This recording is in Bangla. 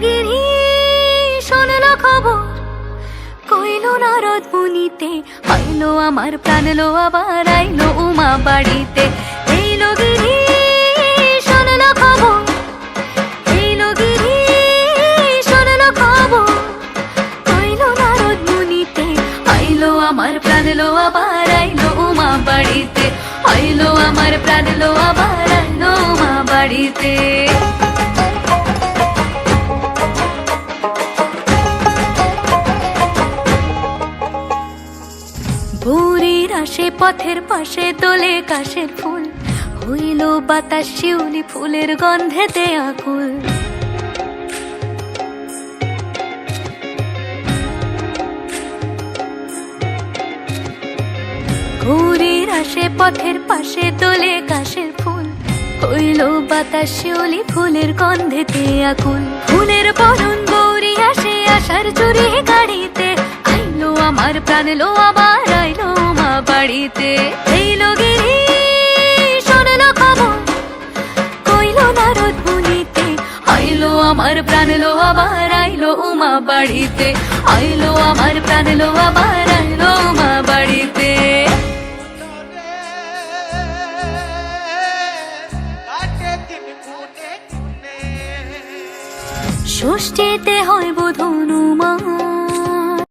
গিরি শোনলো খবর, কইলো নারদ মুনিতে, আইলো আমার প্রাণ লো আবার আইলো উমা বাড়িতে। এইলো গিরি শোনলো খবর, এইলো গিরি শোনলো খবর, কইলো নারদ মুনিতে, আইলো আমার প্রাণ লো আবার আইলো উমা বাড়িতে, আইলো আমার প্রাণ লো আবার আইলো উমা বাড়িতে। ভোরের আসে পথের পাশে দোলে কাশের ফুল, হইল বাতাস শিউলি ফুলের গন্ধেতে আকুল। ভোরের আসে পথের পাশে দোলে কাশের ফুল, হইল বাতাস শিউলি ফুলের গন্ধেতে আকুল। ফুলের বরণ গৌরী আসে আশার চুরি গাড়িতে, আইলো আমার প্রাণ লো আবার আইলো মা বাড়িতে। এইলো গিরি শোনলো খবর, কইলো নারদ মুনিতে, আইলো আমার প্রাণ লো আবার আইলো উমা বাড়িতে, আইলো আমার প্রাণ লো আবার আইলো উমা বাড়িতে। ষষ্ঠীতে হয় বোধ হনুমান,